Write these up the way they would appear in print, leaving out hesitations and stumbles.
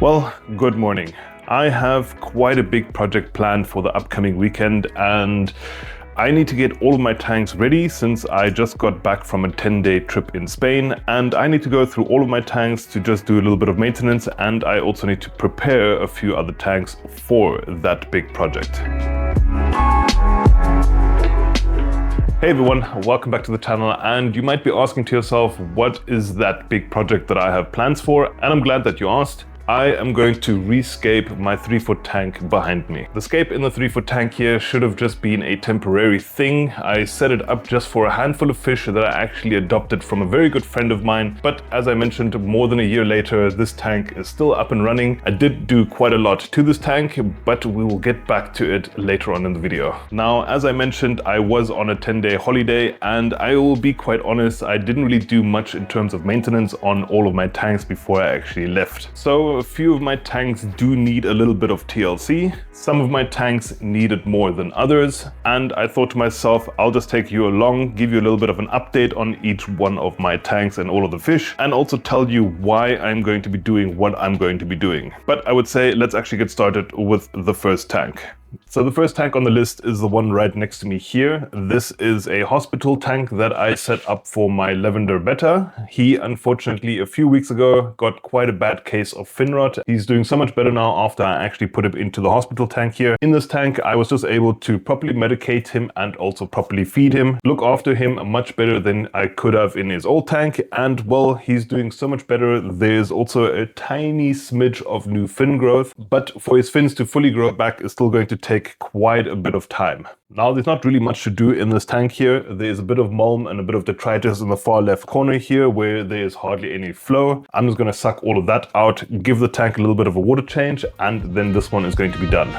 Well, good morning. I have quite a big project planned for the upcoming weekend, and I need to get all of my tanks ready since I just got back from a 10-day trip in Spain, and I need to go through all of my tanks to just do a little bit of maintenance, and I also need to prepare a few other tanks for that big project. Hey everyone, welcome back to the channel, and you might be asking to yourself, what is that big project that I have plans for? And I'm glad that you asked. I am going to rescape my 3-foot tank behind me. The scape in the 3-foot tank here should have just been a temporary thing. I set it up just for a handful of fish that I actually adopted from a very good friend of mine. But as I mentioned, more than a year later, this tank is still up and running. I did do quite a lot to this tank, but we will get back to it later on in the video. Now, as I mentioned, I was on a 10-day holiday, and I will be quite honest, I didn't really do much in terms of maintenance on all of my tanks before I actually left. So a few of my tanks do need a little bit of TLC. Some of my tanks need it more than others. And I thought to myself, I'll just take you along, give you a little bit of an update on each one of my tanks and all of the fish, and also tell you why I'm going to be doing what I'm going to be doing. But I would say let's actually get started with the first tank. So the first tank on the list is the one right next to me here. This is a hospital tank that I set up for my lavender Betta. He unfortunately a few weeks ago got quite a bad case of fin rot. He's doing so much better now after I actually put him into the hospital tank here. In this tank I was just able to properly medicate him and also properly feed him, look after him much better than I could have in his old tank, and well, he's doing so much better. There's also a tiny smidge of new fin growth, but for his fins to fully grow back is still going to take quite a bit of time. Now, there's not really much to do in this tank here. There's a bit of mulm and a bit of detritus in the far left corner here where there's hardly any flow. I'm just going to suck all of that out, give the tank a little bit of a water change, and then this one is going to be done.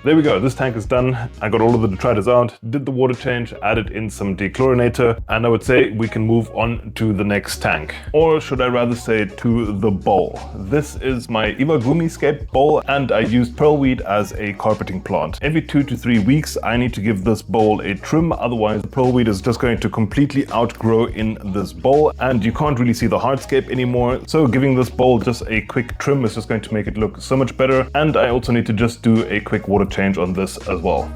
There we go, this tank is done. I got all of the detritus out, did the water change, added in some dechlorinator, and I would say we can move on to the next tank. Or should I rather say to the bowl. This is my Iwagumi scape bowl, and I used pearlweed as a carpeting plant. Every 2 to 3 weeks I need to give this bowl a trim, otherwise the pearlweed is just going to completely outgrow in this bowl and you can't really see the hardscape anymore. So giving this bowl just a quick trim is just going to make it look so much better, and I also need to just do a quick water change on this as well.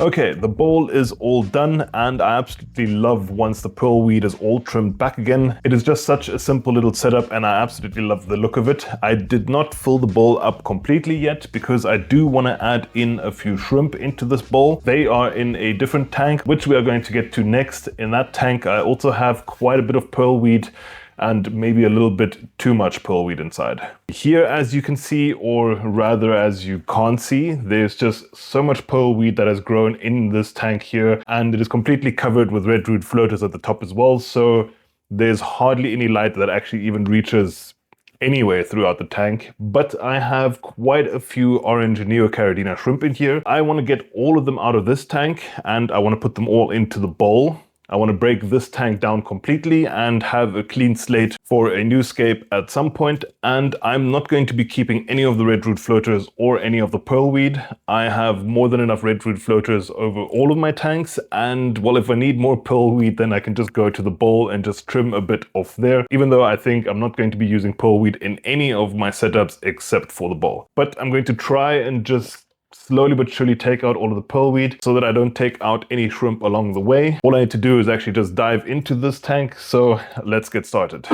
Okay, the bowl is all done, and I absolutely love once the pearlweed is all trimmed back again. It is just such a simple little setup and I absolutely love the look of it. I did not fill the bowl up completely yet because I do want to add in a few shrimp into this bowl. They are in a different tank, which we are going to get to next. In that tank I also have quite a bit of pearlweed and maybe a little bit too much pearlweed inside. Here, as you can see, or rather as you can't see, there's just so much pearlweed that has grown in this tank here, and it is completely covered with red root floaters at the top as well, so there's hardly any light that actually even reaches anywhere throughout the tank. But I have quite a few orange Neocaridina shrimp in here. I want to get all of them out of this tank and I want to put them all into the bowl. I want to break this tank down completely and have a clean slate for a new scape at some point. And I'm not going to be keeping any of the red root floaters or any of the pearlweed. I have more than enough red root floaters over all of my tanks. And well, if I need more pearlweed, then I can just go to the bowl and just trim a bit off there. Even though I think I'm not going to be using pearlweed in any of my setups except for the bowl. But I'm going to try and just slowly but surely take out all of the pearlweed so that I don't take out any shrimp along the way. All I need to do is actually just dive into this tank, so let's get started.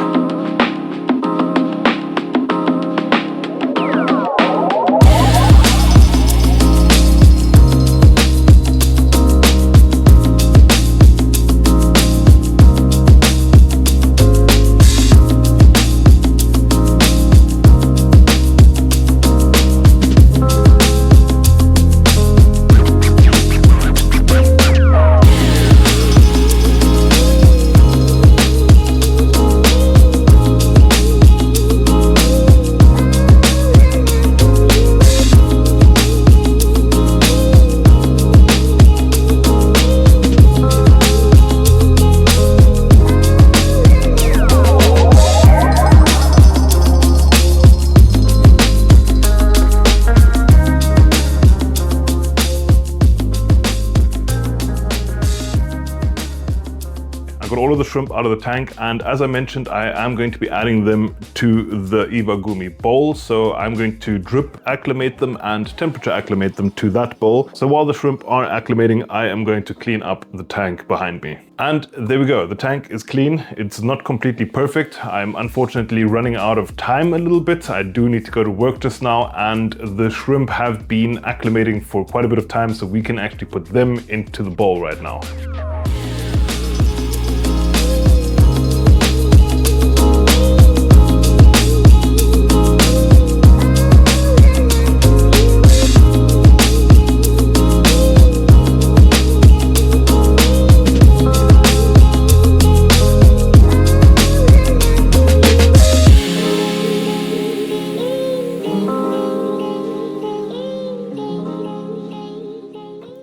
the shrimp out of the tank, and as I mentioned, I am going to be adding them to the Iwagumi bowl. So I'm going to drip acclimate them and temperature acclimate them to that bowl. So while the shrimp are acclimating, I am going to clean up the tank behind me. And there we go, the tank is clean. It's not completely perfect. I'm unfortunately running out of time a little bit. I do need to go to work just now, and the shrimp have been acclimating for quite a bit of time, so we can actually put them into the bowl right now.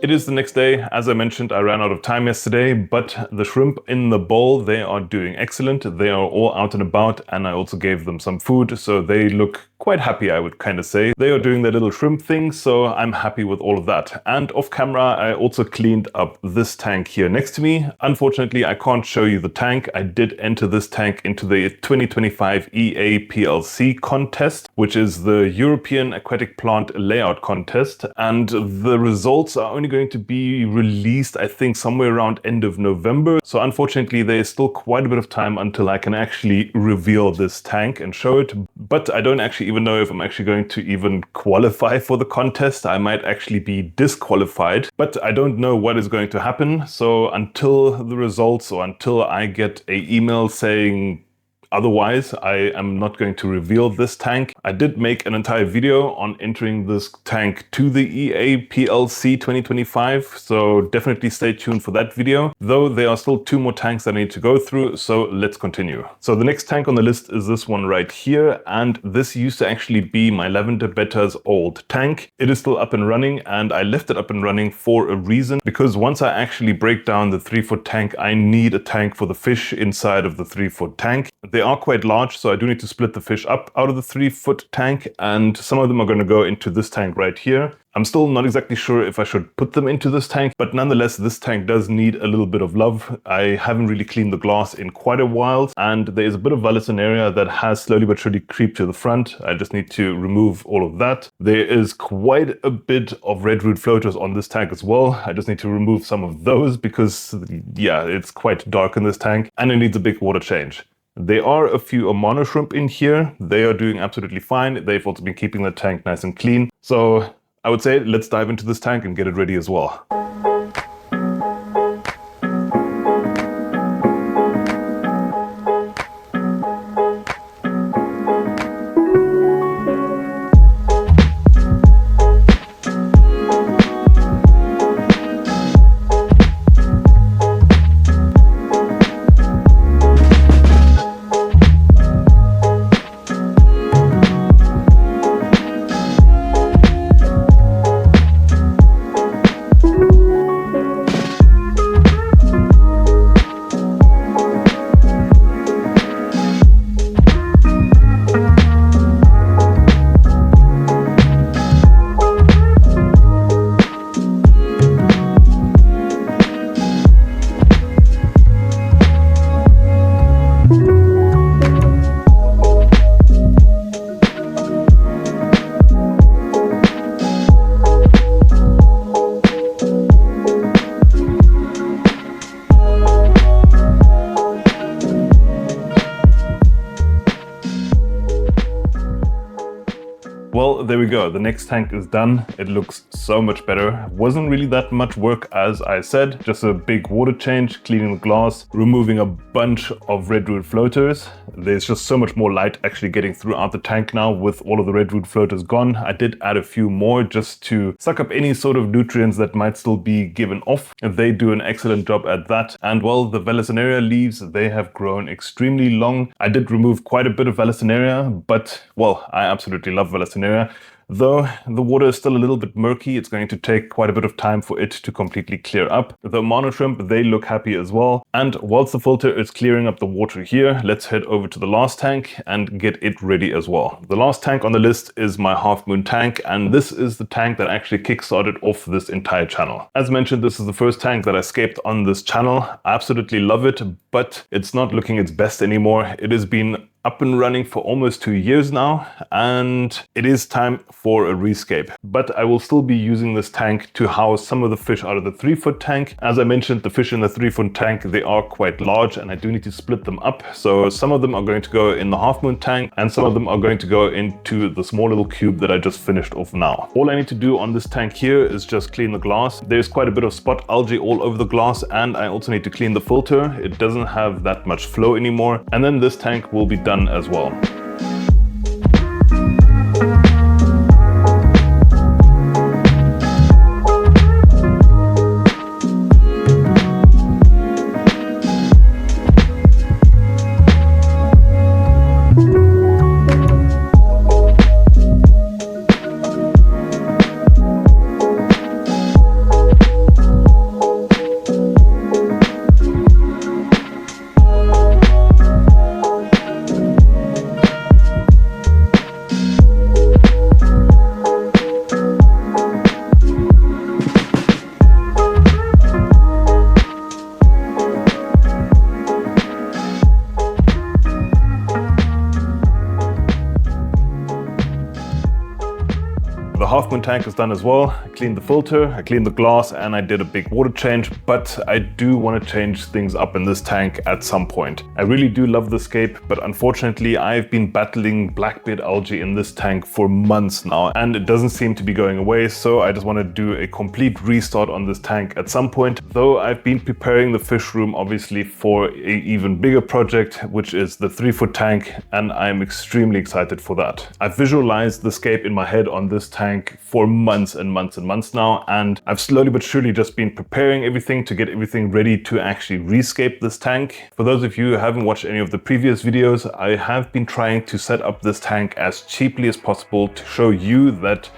It is the next day. As I mentioned, I ran out of time yesterday, but the shrimp in the bowl, they are doing excellent. They are all out and about, and I also gave them some food, so they look quite happy, I would kind of say. They are doing their little shrimp thing, so I'm happy with all of that. And off camera, I also cleaned up this tank here next to me. Unfortunately, I can't show you the tank. I did enter this tank into the 2025 EA PLC contest, which is the European Aquatic Plant Layout Contest, and the results are only going to be released, I think, somewhere around end of November. So unfortunately, there is still quite a bit of time until I can actually reveal this tank and show it. But I don't actually even know if I'm actually going to even qualify for the contest. I might actually be disqualified, but I don't know what is going to happen. So until the results, or until I get an email saying otherwise, I am not going to reveal this tank. I did make an entire video on entering this tank to the EA PLC 2025, so definitely stay tuned for that video. Though there are still 2 more tanks that I need to go through, so let's continue. So the next tank on the list is this one right here, and this used to actually be my lavender Betta's old tank. It is still up and running, and I left it up and running for a reason, because once I actually break down the 3-foot tank, I need a tank for the fish inside of the 3-foot tank. They are quite large, so I do need to split the fish up out of the 3-foot tank, and some of them are going to go into this tank right here. I'm still not exactly sure if I should put them into this tank, but nonetheless, this tank does need a little bit of love. I haven't really cleaned the glass in quite a while, and there's a bit of Vallisneria that has slowly but surely creeped to the front. I just need to remove all of that. There is quite a bit of redwood floaters on this tank as well. I just need to remove some of those because, yeah, it's quite dark in this tank, and it needs a big water change. There are a few Amano shrimp in here. They are doing absolutely fine. They've also been keeping the tank nice and clean. So I would say let's dive into this tank and get it ready as well. Well, there we go. The next tank is done. It looks so much better. Wasn't really that much work, as I said. Just a big water change, cleaning the glass, removing a bunch of redwood floaters. There's just so much more light actually getting throughout the tank now with all of the redwood floaters gone. I did add a few more just to suck up any sort of nutrients that might still be given off. They do an excellent job at that. And well, the Vallisneria leaves, they have grown extremely long. I did remove quite a bit of Vallisneria, but well, I absolutely love Vallisneria. Though the water is still a little bit murky, it's going to take quite a bit of time for it to completely clear up. The monoshrimp, they look happy as well. And whilst the filter is clearing up the water here, let's head over to the last tank and get it ready as well. The last tank on the list is my Half Moon tank, and this is the tank that actually kickstarted off this entire channel. As mentioned, this is the first tank that I scaped on this channel. I absolutely love it, but it's not looking its best anymore. It has been up and running for almost 2 years now, and it is time for a rescape. But I will still be using this tank to house some of the fish out of the 3-foot tank. As I mentioned, the fish in the 3-foot tank, they are quite large, and I do need to split them up. So some of them are going to go in the Half Moon tank, and some of them are going to go into the small little cube that I just finished off now. All I need to do on this tank here is just clean the glass. There's quite a bit of spot algae all over the glass, and I also need to clean the filter. It doesn't have that much flow anymore. And then this tank will be done as well. The Half Moon tank is done as well. I cleaned the filter, I cleaned the glass, and I did a big water change, but I do want to change things up in this tank at some point. I really do love the scape, but unfortunately I've been battling blackbeard algae in this tank for months now, and it doesn't seem to be going away, so I just want to do a complete restart on this tank at some point. Though I've been preparing the fish room obviously for an even bigger project, which is the 3-foot tank, and I'm extremely excited for that. I've visualized the scape in my head on this tank for months and months and months now, and I've slowly but surely just been preparing everything to get everything ready to actually rescape this tank. For those of you who haven't watched any of the previous videos, I have been trying to set up this tank as cheaply as possible to show you that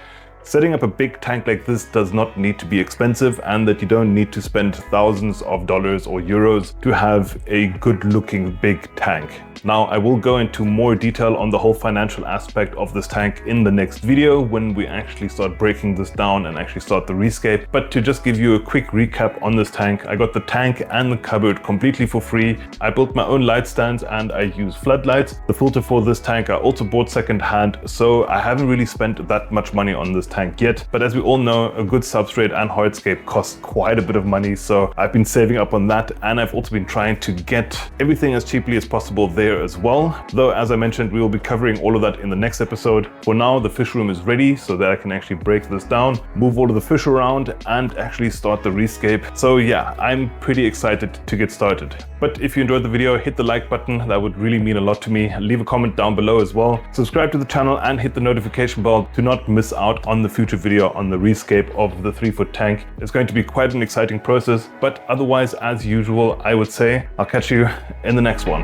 setting up a big tank like this does not need to be expensive, and that you don't need to spend thousands of dollars or euros to have a good looking big tank. Now, I will go into more detail on the whole financial aspect of this tank in the next video when we actually start breaking this down and actually start the rescape. But to just give you a quick recap on this tank, I got the tank and the cupboard completely for free. I built my own light stands and I use floodlights. The filter for this tank I also bought second hand, so I haven't really spent that much money on this tank yet. But as we all know, a good substrate and hardscape costs quite a bit of money, so I've been saving up on that, and I've also been trying to get everything as cheaply as possible there as well. Though, as I mentioned, we will be covering all of that in the next episode. For now, the fish room is ready so that I can actually break this down, move all of the fish around, and actually start the rescape. So yeah, I'm pretty excited to get started. But if you enjoyed the video, hit the like button. That would really mean a lot to me. Leave a comment down below as well. Subscribe to the channel and hit the notification bell to not miss out on the future video on the rescape of the 3-foot tank. It's going to be quite an exciting process, but otherwise, as usual, I would say I'll catch you in the next one.